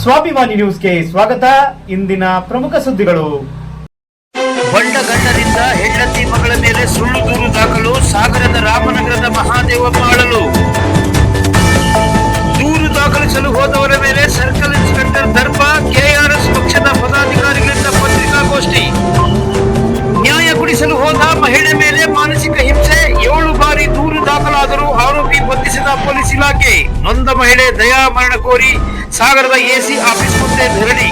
ಸ್ವಾಭಿಮಾನಿ ನ್ಯೂಸ್ಗೆ ಸ್ವಾಗತ. ಇಂದಿನ ಪ್ರಮುಖ ಸುದ್ದಿಗಳು. ಬಂಡ ಗಂಡರಿಂದ ಹೆಂಡತಿ ಮಗಳ ಮೇಲೆ ಸುಳ್ಳು ದೂರು ದಾಖಲು. ಸಾಗರದ ರಾಮನಗರದ ಮಹಾದೇವಪ್ಪ ಆಳಲು. ದೂರು ದಾಖಲಿಸಲು ಹೋದವರ ಮೇಲೆ ಸರ್ಕಲ್ ಇನ್ಸ್ಪೆಕ್ಟರ್ ದರ್ಪ. ಕೆಆರ್ಎಸ್ ಪಕ್ಷದ ಪದಾಧಿಕಾರಿಗಳಿಂದ ಪತ್ರಿಕಾಗೋಷ್ಠಿ. ನ್ಯಾಯ ಕೊಡಿಸಲು ಹೋದ ಮಹಿಳೆ ಮೇಲೆ ಮಾನಸಿಕ ಹಿಂಸೆ. 7 ಬಾರಿ ದೂರು ದಾಖಲಾದರೂ ಆರೋಪಿ ಬಂಧಿಸಿದ ಪೊಲೀಸ್ ಇಲಾಖೆ. ನೊಂದ ಮಹಿಳೆ ದಯಾ ಮರಣ ಕೋರಿ ಸಾಗರದ ಎಸಿ ಆಫೀಸ್ ಮುಂದೆ ಧರಣಿ.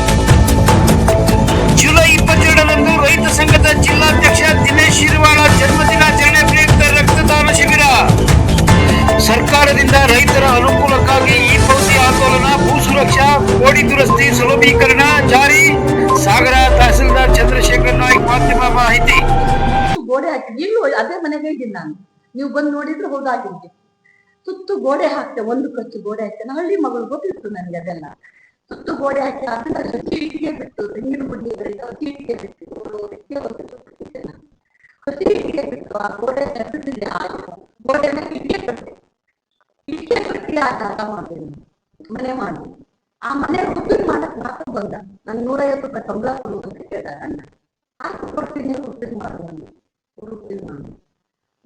ಜುಲೈ 22ರಂದು ರೈತ ಸಂಘದ ಜಿಲ್ಲಾಧ್ಯಕ್ಷ ದಿನೇಶ್ ಶಿರವಾಳ ಜನ್ಮದಿನಾಚರಣೆ ಪ್ರಯುಕ್ತ ರಕ್ತದಾನ ಶಿಬಿರ. ಸರ್ಕಾರದಿಂದ ರೈತರ ಅನುಕೂಲಕ್ಕಾಗಿ ಈ ಪೌತಿ ಆಂದೋಲನ. ಭೂ ಸುರಕ್ಷಾ ಕೋಡಿ ದುರಸ್ತಿ ಸುಲಭೀಕರಣ ಜಾರಿ. ಸಾಗರ ತಹಸೀಲ್ದಾರ್ ಚಂದ್ರಶೇಖರ್ ನಾಯ್ಕ್ ಮಾಧ್ಯಮ ಮಾಹಿತಿ. ಗೋಡೆ ಹಾಕಿದ್ವಿ. ಇಲ್ಲೂ ಅದೇ ಮನೆಗೆ ಇದ್ದೀನಿ ನಾನು. ನೀವು ಬಂದು ನೋಡಿದ್ರೆ ಹೋದಾಗಿದ್ದೆ. ಸುತ್ತು ಗೋಡೆ ಹಾಕ್ತೆ, ಒಂದು ಕಚ್ಚು ಗೋಡೆ ಹಾಕ್ತೇನೆ. ಹಳ್ಳಿ ಮಗಳು ಗೊತ್ತಿತ್ತು ನನಗೆ ಅದೆಲ್ಲ. ಸುತ್ತು ಗೋಡೆ ಹಾಕಿ ಅದನ್ನ ಚೀಟಿಗೆ ಬಿಟ್ಟು ನೀರು ಬಿಡ್ಲಿದ್ರಿಂದ ಚೀಟಿಗೆ ಬಿಟ್ಟು ಚೀಟಿಗೆ ಬಿಟ್ಟು ಆ ಗೋಡೆ ಕಟ್ಟಿದ್ದೆ. ಗೋಡೆನ ಇಟ್ಟಿಗೆ ಕಟ್ಟಿ ಆಟ ಮಾಡ್ತೀನಿ, ಮನೆ ಮಾಡಿ. ಆ ಮನೆ ರುಪಿಂಗ್ ಮಾಡಕ್ ಮಾತ್ರ ಬಂದ. ನಾನು 150 ರೂಪಾಯಿ ಸಂಬಳ ಕೊಡು ಅಂತ ಕೇಳಿದ ಅಣ್ಣ. ಹಾಕಿ ಕೊಡ್ತೀನಿ, ರುಪಿಂಗ್ ಮಾಡುವಂತ.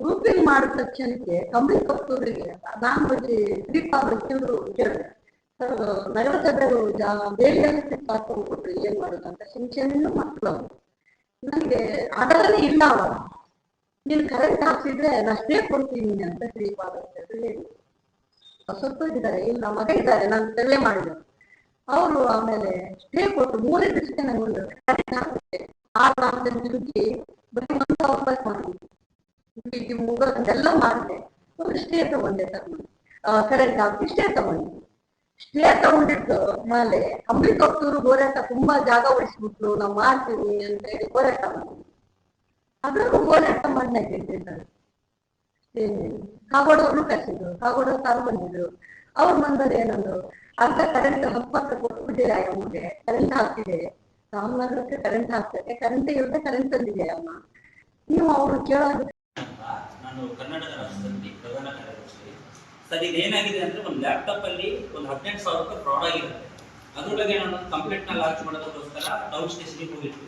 ರೂಪಿಂಗ್ ಮಾಡಿದ ತಕ್ಷಣಕ್ಕೆ ಕಂಬಳಿ ಕಪ್ಪೂರಿಗೆ ನಾನು ಶ್ರೀಪಾದರು ಕೇಳಿದೆ, ನಗರಸಭೆಯವರು ಬೇರೆಯಲ್ಲಿ ಹಾಕೊಂಡ್ಬಿಟ್ರು, ಏನ್ ಮಾಡೋದಂತ. ಶಿಕ್ಷಣ ಮಕ್ಕಳು ನನಗೆ ಅದರಲ್ಲಿ ಇಲ್ಲ. ಅವಾಗ ನೀನು ಕರೆಂಟ್ ಹಾಕ್ಸಿದ್ರೆ ನಷ್ಟೇ ಕೊಡ್ತೀನಿ ಅಂತ ಶ್ರೀಪಾದರು ಹೇಳಿ ಸ್ವಲ್ಪ ಇದ್ದಾರೆ. ಇಲ್ಲ ಮಗ ಇದ್ದಾರೆ, ನಾನು ತಲೆ ಮಾಡಿದೆ. ಅವರು ಆಮೇಲೆ ಸ್ಟೇ ಕೊಟ್ಟು 3 ದಿವಸಕ್ಕೆ ನನಗೊಂದು ಕರೆಂಟ್ ಹಾಕಿದೆ. 6 ರಾಮಚಂದ್ರ ದುಡ್ಡಿ ಬರೀ 1,000 ರೂಪಾಯಿ ಮಾಡಿದ್ವಿ. ಎಲ್ಲ ಮಾಡಿದೆ. ಒಂದು ಸ್ಟೇ ತಗೊಂಡೆ, ಕರೆಂಟ್ ಹಾಕಿ ಸ್ಟೇ ತಗೊಂಡೆ. ಸ್ಟೇ ತಗೊಂಡಿದ್ದು ಮೇಲೆ ಕಂಬಳಿ ಕೊಟ್ಟೂರು ಹೋರಾಟ ತುಂಬಾ ಜಾಗ ಉಳಿಸ್ಬಿಟ್ರು, ನಾವು ಮಾಡ್ತೀವಿ ಅಂತ ಹೇಳಿ ಹೋರಾಟ ಮಾಡಿದ್ವಿ. ಅದ್ರಲ್ಲೂ ಹೋರಾಟ ಮಾಡನ್ನ ಕೇಳ್ತಿದ್ದಾರೆ. ಕಾಗೋಡವ್ರನ್ನು ಕರೆಸಿದ್ರು, ಕಾಗೋಡ ಸಾರು ಬಂದಿದ್ರು. ಅವ್ರು ಬಂದರೆ ಏನಂದ್ರು, ಅರ್ಧ ಕರೆಂಟ್ ಸಂಪರ್ಕ ಕೊಟ್ಬಿಟ್ಟಿದೆ ಅಮ್ಮಗೆ, ಕರೆಂಟ್ ಹಾಕ್ತಿದೆ, ರಾಮನಗರಕ್ಕೆ ಕರೆಂಟ್ ಹಾಕ್ತದೆ, ಕರೆಂಟ್ ಇಲ್ಲದೆ ಕರೆಂಟ್ ತಂದಿದೆ ಅಮ್ಮ, ನೀವು ಅವ್ರು ಕೇಳೋದು. ನಾನು ಕನ್ನಡದ ರಾಷ್ಟ್ರಪತಿ ಪ್ರಧಾನ ಕಾರ್ಯದರ್ಶಿ ಸರ್. ಇದೇನಾಗಿದೆ ಅಂದ್ರೆ ಒಂದು ಲ್ಯಾಪ್ಟಾಪ್ ಅಲ್ಲಿ ಒಂದು 18,000 ರೂಪಾಯಿ ಫ್ರಾಡ್ ಆಗಿರುತ್ತೆ. ಅದ್ರೊಳಗೆ ನಾನು ಕಂಪ್ಲೇಂಟ್ ನ ಲಾಂಚ್ ಮಾಡೋದಕ್ಕೋಸ್ಕರ ಟೌನ್ ಸ್ಟೇಷನ್ಗೆ ಹೋಗಿತ್ತು.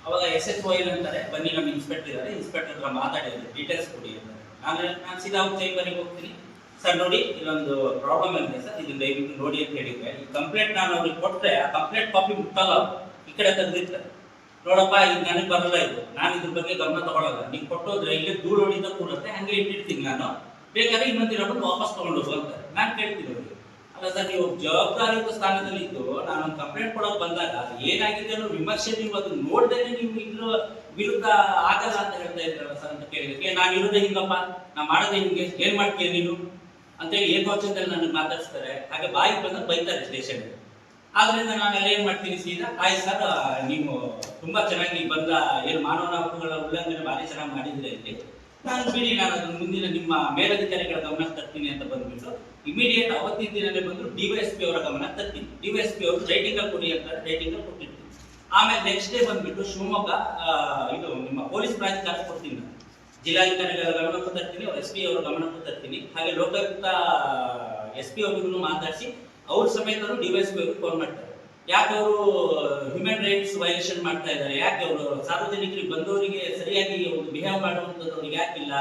ಅವಾಗ SSOL ಅಂತಾರೆ, ಬನ್ನಿ ನಮ್ಮ ಇನ್ಸ್ಪೆಕ್ಟರ್ ಇದ್ದಾರೆ, ಇನ್ಸ್ಪೆಕ್ಟರ್ ಹತ್ರ ಮಾತಾಡಿದ್ರೆ ಡೀಟೇಲ್ಸ್ ಕೊಡಿ ಅಂತ. ನಾನು ಸೀದಾ ಅವ್ರ ಚೇಂಬರಿಗೆ ಹೋಗ್ತೀನಿ. ಸರ್ ನೋಡಿ, ಇಲ್ಲೊಂದು ಪ್ರಾಬ್ಲಮ್ ಆಗಿದೆ ಸರ್, ಇದನ್ನ ದಯವಿಟ್ಟು ನೋಡಿ ಅಂತ ಹೇಳಿದ್ರೆ, ಈ ಕಂಪ್ಲೇಂಟ್ ನಾನು ಅವ್ರಿಗೆ ಕೊಟ್ಟರೆ ಆ ಕಂಪ್ಲೇಂಟ್ ಕಾಪಿ ಮುಟ್ಟಲ್ಲ, ಈ ಕಡೆ ತೆಗೆದಿರ್ತಾರೆ. ನೋಡಪ್ಪ, ಇದು ನನಗೆ ಬರಲ್ಲ, ಇದು ನಾನು ಇದ್ರ ಬಗ್ಗೆ ಗಮನ ತಗೊಳ್ಳಲ್ಲ, ನೀವು ಕೊಟ್ಟೋದ್ರೆ ಇಲ್ಲೇ ಧೂಳು ಹೊಡಿತಾ ಕೂಡುತ್ತೆ, ಹಂಗೆ ಇಟ್ಟಿರ್ತೀನಿ ನಾನು, ಬೇಕಾದ್ರೆ ಇನ್ನೊಂದಿರೋದು ವಾಪಸ್ ತಗೊಂಡು ಹೋಗ್ತಾರೆ. ನಾನು ಕೇಳ್ತೀನಿ ಅವ್ರಿಗೆ, ಅಲ್ಲ ಸರ್, ನೀವು ಜವಾಬ್ದಾರಿಯುತ ಸ್ಥಾನದಲ್ಲಿ ಇದ್ದು ನಾನೊಂದು ಕಂಪ್ಲೇಂಟ್ ಕೊಡೋಕೆ ಬಂದಾಗ ಏನಾಗಿದೆ ಅನ್ನೋ ವಿಮರ್ಶೆ ನೀವು ಅದನ್ನ ನೋಡ್ದೇನೆ ನೀವು ಇದ್ರ ವಿರುದ್ಧ ಆಗಲ್ಲ ಅಂತ ಹೇಳ್ತಾ ಇದ್ರಲ್ಲ ಸರ್ ಅಂತ ಕೇಳಿದಕ್ಕೆ, ನಾನು ಇರೋದೇ ಹಿಂಗಪ್ಪ, ನಾ ಮಾಡೋದೇ ಹಿಂಗೆ, ಏನ್ ಮಾಡ್ತೀಯ ನೀನು ಅಂತೇಳಿ ಏಕವಚನದಲ್ಲಿ ನನಗೆ ಮಾತಾಡ್ಸ್ತಾರೆ. ಹಾಗೆ ಬಾಯಿಗೆ ಬಂದಾಗ ಬೈತಾರೆ ಸ್ಟೇಷನ್. ಆದ್ರಿಂದ ನಾನೆಲ್ಲ ಏನ್ ಮಾಡ್ತೀನಿ, ಸೀದಾ ಆಯ್ತು ಸರ್, ನೀವು ತುಂಬಾ ಚೆನ್ನಾಗಿ ಬಂದ ಏನು ಮಾನವ ಹಕ್ಕುಗಳ ಉಲ್ಲಂಘನೆ ಭಾರಿ ಚೆನ್ನಾಗಿ ಮಾಡಿದ್ರೆ ಇಲ್ಲಿ, ನಾನು ಬಿಡಿ, ನಾನು ಅದನ್ನು ಮುಂದಿನ ನಿಮ್ಮ ಮೇಲಧಿಕಾರಿಗಳ ಗಮನಕ್ಕೆ ತರ್ತೀನಿ ಅಂತ ಬಂದ್ಬಿಟ್ಟು ಇಮಿಡಿಯೇಟ್ ಅವತ್ತಿನ ದಿನನೇ ಬಂದು DYSP ಅವರ ಗಮನಕ್ಕೆ ತರ್ತೀನಿ. DYSP ಅವರು ರೈಟಿಂಗ್ ಅಲ್ಲಿ ಕೊಡಿ ಅಂತ ರೈಟಿಂಗ್ ಅಲ್ಲಿ ಕೊಟ್ಟಿರ್ತೀನಿ. ಆಮೇಲೆ ನೆಕ್ಸ್ಟ್ ಡೇ ಬಂದ್ಬಿಟ್ಟು ಶಿವಮೊಗ್ಗ ಇದು ನಿಮ್ಮ ಪೊಲೀಸ್ ಪ್ರಾಧಿಕಾರ ಕೊಡ್ತೀನಿ. ನಾನು ಜಿಲ್ಲಾಧಿಕಾರಿಗಳ ಗಮನಕ್ಕೂ ತರ್ತೀನಿ, SP ಅವರ ಗಮನಕ್ಕೂ ತರ್ತೀನಿ. ಹಾಗೆ ಲೋಕಾಯುಕ್ತ SP ಅವರಿಗೂ ಮಾತಾಡಿಸಿ ಅವ್ರ ಸಮೇತ DYSP ಅವ್ರಿಗೆ ಫೋನ್ ಮಾಡ್ತಾರೆ. ಯಾಕೆ ಅವರು ಹ್ಯೂಮನ್ ರೈಟ್ಸ್ ವೈಲೇಷನ್ ಮಾಡ್ತಾ ಇದ್ದಾರೆ, ಯಾಕೆ ಅವರು ಸಾರ್ವಜನಿಕರಿಗೆ ಬಂದವರಿಗೆ ಸರಿಯಾಗಿ ಬಿಹೇವ್ ಮಾಡುವಂಥದ್ದು ಅವ್ರಿಗೆ ಯಾಕಿಲ್ಲ,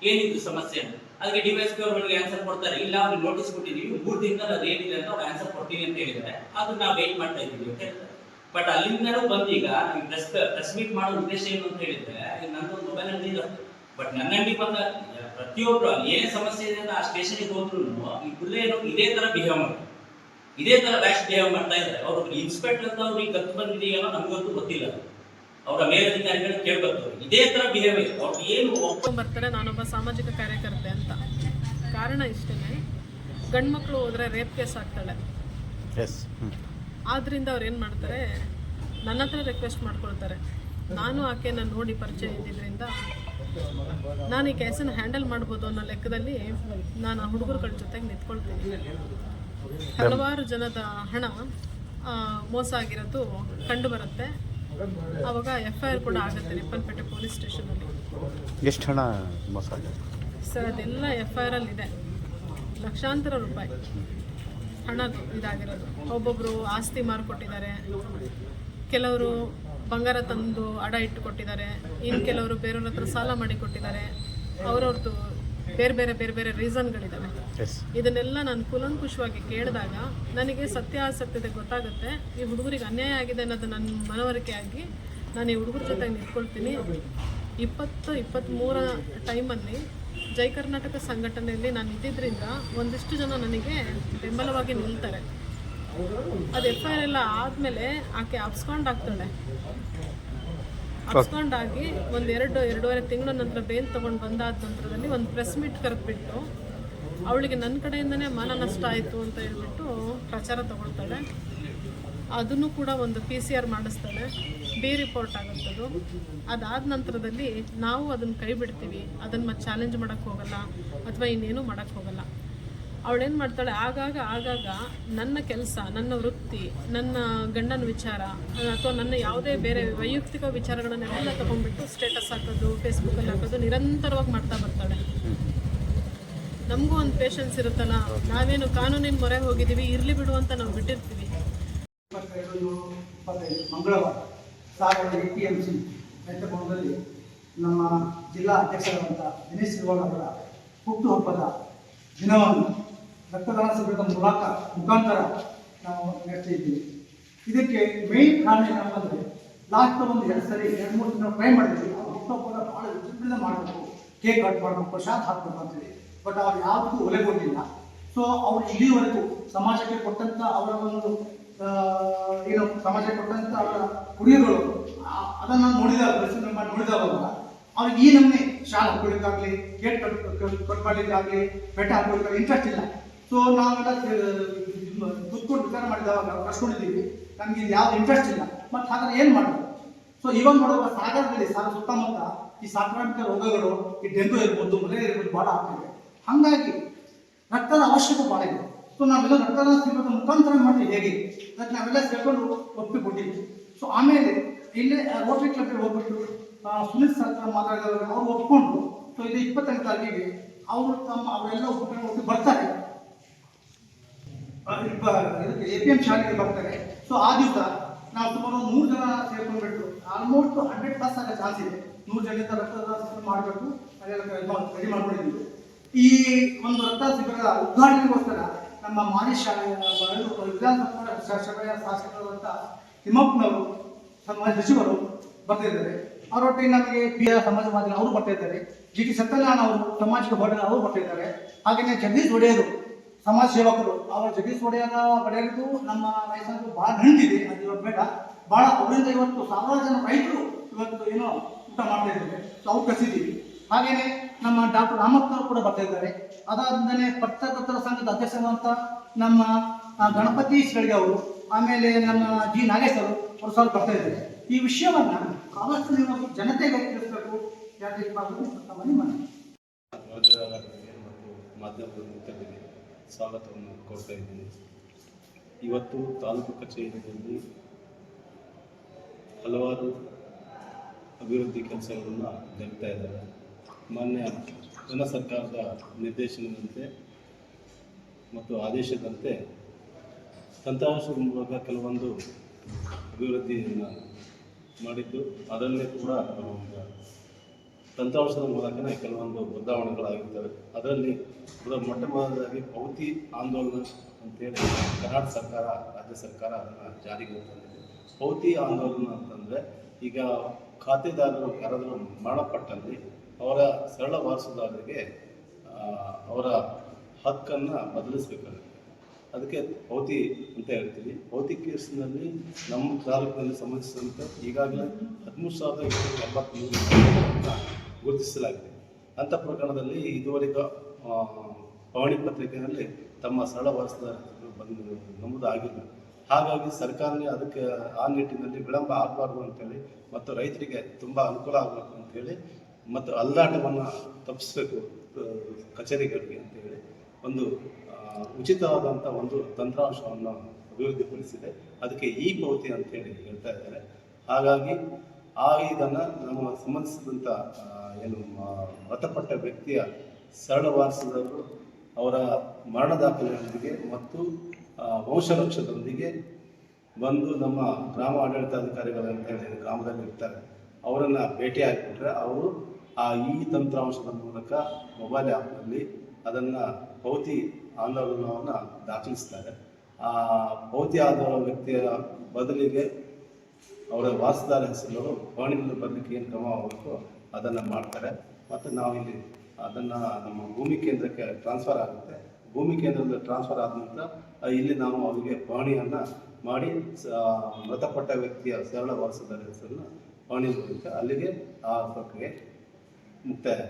ಏನಿದ್ರು ಸಮಸ್ಯೆ ಅಂತ. ಅದಕ್ಕೆ DYSP ಅವ್ರಿಗೆ ಆನ್ಸರ್ ಕೊಡ್ತಾರೆ, ಇಲ್ಲ ಅವ್ರಿಗೆ ನೋಟಿಸ್ ಕೊಟ್ಟಿದ್ದೀವಿ, 3 ದಿನದಲ್ಲಿ ಅದು ಏನಿದೆ ಅಂತ ಅವ್ರು ಆನ್ಸರ್ ಕೊಡ್ತೀನಿ ಅಂತ ಹೇಳಿದ್ದಾರೆ, ಅದನ್ನ ನಾವು ವೇಟ್ ಮಾಡ್ತಾ ಇದ್ದೀವಿ ಅಂತ ಹೇಳ್ತಾರೆ. ಬಟ್ ಅಲ್ಲಿಂದನೂ ಬಂದೀಗ ಪ್ರೆಸ್ ಮೀಟ್ ಮಾಡೋ ಉದ್ದೇಶ ಏನು ಅಂತ ಹೇಳಿದ್ರೆ, ಈಗ ನಂದೊಂದು ಮೊಬೈಲ್ ಅಂಗಡಿ ಇದೆ. ಬಟ್ ನನ್ನ ಅಂಗಡಿ ಬಂದ ಪ್ರತಿಯೊಬ್ರು ಏನೇ ಸಮಸ್ಯೆ ಇದೆ ಅಂತ ಆ ಸ್ಟೇಷನ್ಗೆ ಹೋದ್ರು ಈ ಗುಲ್ಲೇನು ಇದೇ ತರ ಬಿಹೇವ್ ಮಾಡ್ತಾರೆ, ಇದೇ ತರ ರ್ಯಾಶ್ ಬಿಹೇವ್ ಮಾಡ್ತಾ ಇದ್ದಾರೆ. ಅವ್ರು ಇನ್ಸ್ಪೆಕ್ಟರ್ ಅಂತ ಅವ್ರಿಗೆ ಗೊತ್ತು ಬಂದಿದೆಯಲ್ಲ, ನಮಗಂತೂ ಗೊತ್ತಿಲ್ಲ, ಅವರ ಮೇಲಧಿಕಾರಿಗಳು ಕೇಳ್ಬೇಕು, ಇದೇ ತರ ಬಿಹೇವ್ ಇದೆ. ಅವ್ರು ಏನು ಬರ್ತಾರೆ, ನಾನೊಬ್ಬ ಸಾಮಾಜಿಕ ಕಾರ್ಯಕರ್ತೆ ಅಂತ. ಕಾರಣ ಇಷ್ಟೇ, ಗಂಡು ಮಕ್ಕಳು ಹೋದ್ರೆ ರೇಪ್ ಕೇಸ್ ಆಗ್ತಾಳೆ. ಆದ್ರಿಂದ ಅವ್ರು ಏನು ಮಾಡ್ತಾರೆ, ನನ್ನ ಹತ್ರ ರಿಕ್ವೆಸ್ಟ್ ಮಾಡ್ಕೊಳ್ತಾರೆ. ನಾನು ಆಕೆನ ನೋಡಿ ಪರಿಚಯ ಇದ್ದಿದ್ದರಿಂದ ನಾನು ಈ ಕೇಸನ್ನು ಹ್ಯಾಂಡಲ್ ಮಾಡ್ಬೋದು ಅನ್ನೋ ಲೆಕ್ಕದಲ್ಲಿ ನಾನು ಆ ಹುಡುಗರುಗಳ ಜೊತೆಗೆ ನಿಂತ್ಕೊಳ್ತೀನಿ. ಹಲವಾರು ಜನದ ಹಣ ಮೋಸ ಆಗಿರೋದು ಕಂಡು ಬರುತ್ತೆ. ಆವಾಗ FIR ಕೂಡ ಆಗುತ್ತೆ ರಿಪ್ಪನ್ಪೇಟೆ ಪೊಲೀಸ್ ಸ್ಟೇಷನಲ್ಲಿ. ಎಷ್ಟು ಹಣ ಮೋಸ ಆಗಿದೆ ಸರ್? ಅದೆಲ್ಲ FIR ಅಲ್ಲಿ ಇದೆ, ಲಕ್ಷಾಂತರ ರೂಪಾಯಿ. ಹಣದ್ದು ಇದಾಗಿರೋದು. ಒಬ್ಬೊಬ್ಬರು ಆಸ್ತಿ ಮಾರಿಕೊಟ್ಟಿದ್ದಾರೆ, ಕೆಲವರು ಬಂಗಾರ ತಂದು ಅಡ ಇಟ್ಟು ಕೊಟ್ಟಿದ್ದಾರೆ, ಇನ್ನು ಕೆಲವರು ಬೇರೆಯವ್ರ ಹತ್ರ ಸಾಲ ಮಾಡಿ ಕೊಟ್ಟಿದ್ದಾರೆ. ಅವ್ರವ್ರದ್ದು ಬೇರೆ ಬೇರೆ ರೀಸನ್ಗಳಿದ್ದಾವೆ. ಇದನ್ನೆಲ್ಲ ನಾನು ಕೂಲಂಕುಷವಾಗಿ ಕೇಳಿದಾಗ ನನಗೆ ಸತ್ಯಾಸತ್ಯತೆ ಗೊತ್ತಾಗುತ್ತೆ. ಈ ಹುಡುಗರಿಗೆ ಅನ್ಯಾಯ ಆಗಿದೆ ಅನ್ನೋದು ನನ್ನ ಮನವರಿಕೆ ಆಗಿ ನಾನು ಈ ಹುಡುಗರ ಜೊತೆಗೆ ನಿಂತ್ಕೊಳ್ತೀನಿ. 2023 ಟೈಮಲ್ಲಿ ಜೈ ಕರ್ನಾಟಕ ಸಂಘಟನೆಯಲ್ಲಿ ನಾನು ಇದ್ದಿದ್ದರಿಂದ ಒಂದಿಷ್ಟು ಜನ ನನಗೆ ಬೆಂಬಲವಾಗಿ ನಿಲ್ತಾರೆ. ಅದು FIR ಎಲ್ಲ ಆದಮೇಲೆ ಆಕೆ ಅಬ್ಸ್ಕಾಂಡ್ ಆಗ್ತಾಳೆ. ಅಬ್ಸ್ಕಾಂಡಾಗಿ ಎರಡೂವರೆ ತಿಂಗಳ ನಂತರ ಬೇಲ್ ತೊಗೊಂಡು ಬಂದಾದ ನಂತರದಲ್ಲಿ ಒಂದು ಪ್ರೆಸ್ ಮೀಟ್ ಕರೆದ್ಬಿಟ್ಟು ಅವಳಿಗೆ ನನ್ನ ಕಡೆಯಿಂದನೇ ಮಾನ ನಷ್ಟ ಆಯಿತು ಅಂತ ಹೇಳ್ಬಿಟ್ಟು ಪ್ರಚಾರ ತಗೊಳ್ತಾಳೆ. ಅದನ್ನು ಕೂಡ ಒಂದು PCR ಮಾಡಿಸ್ತಾಳೆ, B ರಿಪೋರ್ಟ್ ಆಗುತ್ತದು. ಅದಾದ ನಂತರದಲ್ಲಿ ನಾವು ಅದನ್ನು ಕೈ ಬಿಡ್ತೀವಿ, ಅದನ್ನು ಮತ್ತೆ ಚಾಲೆಂಜ್ ಮಾಡೋಕ್ಕೆ ಹೋಗಲ್ಲ ಅಥವಾ ಇನ್ನೇನು ಮಾಡೋಕ್ಕೆ ಹೋಗಲ್ಲ. ಅವಳೇನು ಮಾಡ್ತಾಳೆ, ಆಗಾಗ ನನ್ನ ಕೆಲಸ, ನನ್ನ ವೃತ್ತಿ, ನನ್ನ ಗಂಡನ ವಿಚಾರ ಅಥವಾ ನನ್ನ ಯಾವುದೇ ಬೇರೆ ವೈಯಕ್ತಿಕ ವಿಚಾರಗಳನ್ನೆಲ್ಲ ತೊಗೊಂಡ್ಬಿಟ್ಟು ಸ್ಟೇಟಸ್ ಹಾಕೋದು, ಫೇಸ್ಬುಕ್ಕಲ್ಲಿ ಹಾಕೋದು ನಿರಂತರವಾಗಿ ಮಾಡ್ತಾ ಬರ್ತಾಳೆ. ನಮಗೂ ಒಂದು ಪೇಷನ್ಸ್ ಇರುತ್ತಲ್ಲ, ನಾವೇನು ಕಾನೂನಿನ ಮೊರೆ ಹೋಗಿದ್ದೀವಿ, ಇರಲಿ ಬಿಡು ಅಂತ ನಾವು ಬಿಟ್ಟಿರ್ತೀವಿ. 22-25 ಮಂಗಳವಾರ ಸಾಗರದ APMC ಮೆಟ್ಟಕೋಣದಲ್ಲಿ ನಮ್ಮ ಜಿಲ್ಲಾ ಅಧ್ಯಕ್ಷರಾದಂಥ ದಿನೇಶ್ ಶಿವಗೌಡ ಅವರ ಹುಟ್ಟುಹಬ್ಬದ ದಿನವನ್ನು ರಕ್ತದಾನ ಶಿಬಿರದ ಮುಖಾಂತರ ನಾವು ನಡೆಸ್ತಾ ಇದ್ದೀವಿ. ಇದಕ್ಕೆ ಮೇನ್ ಕಾರಣ ಏನಪ್ಪ ಅಂದರೆ, ಲಾಸ್ಟ್ ಒಂದು 2-3 ದಿನ ಟ್ರೈ ಮಾಡಿದ್ವಿ. ಅವ್ರು ಹುಟ್ಟುಹಬ್ಬದ ಭಾಳ ವಿಜೃಂಭಣೆ ಮಾಡಬೇಕು, ಕೇಕ್ ಕಟ್ ಮಾಡಬೇಕು, ಪ್ರಸಾದ ಹಾಕಬೇಕು ಅಂತೇಳಿ. ಬಟ್ ಅವ್ರು ಯಾವುದಕ್ಕೂ ಒಲೆಗೊಂಡಿಲ್ಲ. ಸೊ ಅವ್ರು ಇಲ್ಲಿವರೆಗೂ ಸಮಾಜಕ್ಕೆ ಕೊಟ್ಟಂಥ ಅವರ ಒಂದು ಸಮಾಜಕ್ಕೆ ಕೊಟ್ಟಂಥ ಅವರ ಕುಡಿಯೋಗಳು ಅದನ್ನು ನೋಡಿದಾಗ ಪರಿಶೀಲನೆ ಮಾಡಿ ನೋಡಿದಾಗ ಅವ್ರಿಗೆ ಈ ನಮ್ಮನೆ ಶಾಲೆ ಹಾಕೊಳ್ಳಿಕ್ಕಾಗಲಿ, ಕೇಕ್ ಕಟ್ ಮಾಡಲಿಕ್ಕಾಗಲಿ, ಬೆಟ್ಟ ಹಾಕೊಳ್ಳಿಕ್ಕಾಗಲಿ ಇಂಟ್ರೆಸ್ಟ್ ಇಲ್ಲ. ಸೊ ನಾವೆಲ್ಲ ಕೂತ್ಕೊಂಡು ವಿಚಾರ ಮಾಡಿದಾಗ ಕಳ್ಸ್ಕೊಂಡಿದ್ದೀವಿ, ನಮಗೆ ಇದು ಯಾವ್ದು ಇಂಟ್ರೆಸ್ಟ್ ಇಲ್ಲ. ಮತ್ತು ಹಾಗಾದ್ರೆ ಏನು ಮಾಡೋದು? ಸೊ ಇವಾಗ ನೋಡುವ ಸಾಗರದಲ್ಲಿ ಸುತ್ತಮುತ್ತ ಈ ಸಾಂಕ್ರಾಮಿಕ ರೋಗಗಳು, ಈ ಡೆಂಗು ಇರ್ಬೋದು, ಮಲೇರಿಯಾ ಇರ್ಬೋದು ಭಾಳ ಆಗ್ತಿದೆ. ಹಾಗಾಗಿ ರಕ್ತದ ಅವಶ್ಯಕತೆ ಭಾಳ ಇದೆ. ಸೊ ನಾವೆಲ್ಲ ರಕ್ತದಾನ ಶಿಬಿರದ ಮುಖಾಂತರ ಮಾಡಿ ಹೇಗೆ ಅದಕ್ಕೆ ನಾವೆಲ್ಲ ಸೇರ್ಕೊಂಡು ಒಪ್ಪಿಗೆ ಕೊಟ್ಟಿದ್ವಿ. ಸೊ ಆಮೇಲೆ ಇಲ್ಲೇ ರೋಟರಿ ಕ್ಲಬ್ಗೆ ಹೋಗ್ಬಿಟ್ಟು ಸುನೀಲ್ ಸರ್ಕಾರ ಮಾತಾಡಿದವರು ಅವ್ರು ಒಪ್ಕೊಂಡು, ಸೊ ಇದು 28 ತಾರೀಕಿಗೆ ಅವರೆಲ್ಲ ಒಪ್ಪಿಗೆ ಬರ್ತಾರೆ, APM ಶಾಲೆಗೆ ಬರ್ತಾರೆ. ಸೊ ಆ ದಿವಸ ನಾವು ಸುಮಾರು 100 ಜನ ಸೇರ್ಕೊಂಡ್ಬಿಟ್ಟು ಆಲ್ಮೋಸ್ಟ್ 100+ ಆಗೋ ಚಾನ್ಸ್ ಇದೆ. 100 ಜನದಿಂದ ರಕ್ತದಾನ ಶಿಬಿರ ಮಾಡಬೇಕು, ಅದೆಲ್ಲ ರೆಡಿ ಮಾಡ್ಕೊಂಡಿದ್ದೀವಿ. ಈ ಒಂದು ರಕ್ತ ಶಿಬಿರದ ಉದ್ಘಾಟನೆಗೋಸ್ಕರ ನಮ್ಮ ಮಾಜಿ ವಿಧಾನಸಭಾ ಸಭೆಯ ಶಾಸಕರಾದಂಥ ತಿಮ್ಮಪ್ಪನವರು, ಸಮಾಜ ಸಚಿವರು ಬರ್ತಿದ್ದಾರೆ. ಅವರೊಟ್ಟಿಗೆ ನಮಗೆ ಸಮಾಜವಾದಿ ಅವರು ಬರ್ತಾ ಇದ್ದಾರೆ. GT ಸತ್ಯನಾರಾಯಣ ಅವರು ಸಾಮಾಜಿಕ ಹೋರಾಟ ಅವರು ಬರ್ತಾ ಇದ್ದಾರೆ. ಹಾಗೆಯೇ ಜಗದೀಶ್ ಒಡೆಯರು ಸಮಾಜ ಸೇವಕರು, ಅವರು ಜಗದೀಶ್ ಒಡೆಯರ್ದು ನಮ್ಮ ವಯಸ್ಸು ಭಾಳ ನಂಟಿದೆ, ಅದು ಇವತ್ತು ಬೇಡ. ಭಾಳ ಅವರಿಂದ ಇವತ್ತು ಸಾವಿರಾರು ಜನ ರೈತರು ಇವತ್ತು ಏನೋ ಊಟ ಮಾಡ್ತಾ ಇದ್ದಾರೆ. ಸೊ ಅವ್ರು ಕಸಿದ್ದೀವಿ. ಹಾಗೆಯೇ ನಮ್ಮ ಡಾಕ್ಟರ್ ರಾಮಪ್ಪನವರು ಕೂಡ ಬರ್ತಾ ಇದ್ದಾರೆ. ಅದಾದ್ಮೇಲೆ ಪತ್ರಕರ್ತರ ಸಂಘದ ಅಧ್ಯಕ್ಷರಾದಂಥ ನಮ್ಮ ಗಣಪತಿ ಶ್ರೀಗಳಿಗೆ ಅವರು, ಆಮೇಲೆ ನಮ್ಮ G ನಾಗೇಶ್ ಅವರು ಸ್ವಲ್ಪ ಬರ್ತಾ ಇದ್ದಾರೆ. ಈ ವಿಷಯವನ್ನು ಆದಷ್ಟು ನೀವು ಜನತೆಗೆ ತಿಳಿಸಬೇಕು. ಯಾಕೆ ತಮ್ಮಲ್ಲಿ ಮಾಡಿ ಮತ್ತು ಮಾಧ್ಯಮದ ಮಿತ್ರರಿಗೆ ಸ್ವಾಗತವನ್ನು ಕೊಡ್ತಾ ಇದ್ದೀನಿ. ಇವತ್ತು ತಾಲೂಕು ಕಚೇರಿಯಲ್ಲಿ ಹಲವಾರು ಅಭಿವೃದ್ಧಿ ಕೆಲಸಗಳನ್ನು ಜರುಗ್ತಾ ಇದ್ದಾರೆ. ಮಾನ್ಯ ಕೇಂದ್ರ ಸರ್ಕಾರದ ನಿರ್ದೇಶನದಂತೆ ಮತ್ತು ಆದೇಶದಂತೆ ತಂತ್ರಾಂಶದ ಮೂಲಕ ಕೆಲವೊಂದು ಅಭಿವೃದ್ಧಿಯನ್ನು ಮಾಡಿದ್ದು, ಅದರಲ್ಲೇ ಕೂಡ ತಂತ್ರಾಂಶದ ಮೂಲಕನೇ ಕೆಲವೊಂದು ಬದಲಾವಣೆಗಳಾಗಿರ್ತವೆ. ಅದರಲ್ಲಿ ಮೊಟ್ಟ ಮೊದಲಾಗಿ ಪೌತಿ ಆಂದೋಲನ ಅಂತೇಳಿ ಕರ್ನಾಟಕ ಸರ್ಕಾರ, ರಾಜ್ಯ ಸರ್ಕಾರ ಅದನ್ನು ಜಾರಿಗೆ ತಂದಿದೆ. ಪೌತಿ ಆಂದೋಲನ ಅಂತಂದರೆ, ಈಗ ಖಾತೆದಾರರು ಯಾರಾದರೂ ಮರಣಪಟ್ಟಲ್ಲಿ ಅವರ ಸರಳ ವಾರಸುದಾರರಿಗೆ ಅವರ ಹಕ್ಕನ್ನು ಬದಲಿಸಬೇಕಾಗುತ್ತೆ. ಅದಕ್ಕೆ ಪೌತಿ ಅಂತ ಹೇಳ್ತೀವಿ. ಪೌತಿ ಕೇಸಿನಲ್ಲಿ ನಮ್ಮ ತಾಲೂಕಿನಲ್ಲಿ ಸಂಬಂಧಿಸಿದಂತೆ ಈಗಾಗಲೇ 13,793 ಗುರುತಿಸಲಾಗಿದೆ. ಅಂಥ ಪ್ರಕರಣದಲ್ಲಿ ಇದುವರೆಗೂ ಪಹಣಿ ಪತ್ರಿಕೆಯಲ್ಲಿ ತಮ್ಮ ಸರಳ ವಾರಸುದಾರರು ನಮೂದಾಗಿಲ್ಲ. ಹಾಗಾಗಿ ಸರ್ಕಾರನೇ ಅದಕ್ಕೆ ಆ ನಿಟ್ಟಿನಲ್ಲಿ ವಿಳಂಬ ಆಗಬಾರ್ದು ಅಂತೇಳಿ ಮತ್ತು ರೈತರಿಗೆ ತುಂಬ ಅನುಕೂಲ ಆಗಬೇಕು ಅಂಥೇಳಿ ಮತ್ತು ಅಲ್ಲಾಟವನ್ನು ತಪ್ಪಿಸಬೇಕು ಕಚೇರಿಗಳಿಗೆ ಅಂತೇಳಿ ಒಂದು ಉಚಿತವಾದಂಥ ಒಂದು ತಂತ್ರಾಂಶವನ್ನು ಅಭಿವೃದ್ಧಿಪಡಿಸಿದೆ. ಅದಕ್ಕೆ ಈ ಪೌತಿ ಅಂತೇಳಿ ಹೇಳ್ತಾ ಇದ್ದಾರೆ. ಹಾಗಾಗಿ ಇದನ್ನು ನಮ್ಮ ಸಂಬಂಧಿಸಿದಂಥ ಏನು ಮೃತಪಟ್ಟ ವ್ಯಕ್ತಿಯ ಸರಳ ವಾರಸುದಾರರು ಅವರ ಮರಣ ದಾಖಲೆಯೊಂದಿಗೆ ಮತ್ತು ವಂಶವೃಕ್ಷದೊಂದಿಗೆ ಬಂದು ನಮ್ಮ ಗ್ರಾಮ ಆಡಳಿತಾಧಿಕಾರಿಗಳು ಅಂತ ಹೇಳಿ ಗ್ರಾಮದಲ್ಲಿ ಇರ್ತಾರೆ, ಅವರನ್ನು ಭೇಟಿ ಆಗಿಬಿಟ್ರೆ ಅವರು ಈ ತಂತ್ರಾಂಶದ ಮೂಲಕ ಮೊಬೈಲ್ ಆ್ಯಪ್ನಲ್ಲಿ ಅದನ್ನು ಭೌತಿ ಆಂದೋಲನವನ್ನು ದಾಖಲಿಸ್ತಾರೆ. ಆ ಭೌತಿ ಆದ ವ್ಯಕ್ತಿಯ ಬದಲಿಗೆ ಅವರ ವಾಸದಾರ ಹೆಸರು ಪಹಣಿಯಲ್ಲಿ ಬರಲಿಕ್ಕೆ ಏನು ಕ್ರಮ ಆಗಬೇಕು ಅದನ್ನು ಮಾಡ್ತಾರೆ. ಮತ್ತು ನಾವಿಲ್ಲಿ ಅದನ್ನು ನಮ್ಮ ಭೂಮಿ ಕೇಂದ್ರಕ್ಕೆ ಟ್ರಾನ್ಸ್ಫರ್ ಆಗುತ್ತೆ. ಭೂಮಿ ಕೇಂದ್ರದಲ್ಲಿ ಟ್ರಾನ್ಸ್ಫರ್ ಆದ ನಂತರ ಇಲ್ಲಿ ನಾವು ಅವರಿಗೆ ಪಹಣಿಯನ್ನು ಮಾಡಿ ಮೃತಪಟ್ಟ ವ್ಯಕ್ತಿಯ ಸರಳ ವಾರಸುದಾರ ಹೆಸರನ್ನು ಪಹಣಿ ಬರುತ್ತೆ. ಅಲ್ಲಿಗೆ ಆ ಪ್ರಕ್ರಿಯೆ ಮುಕ್ತಾಯ.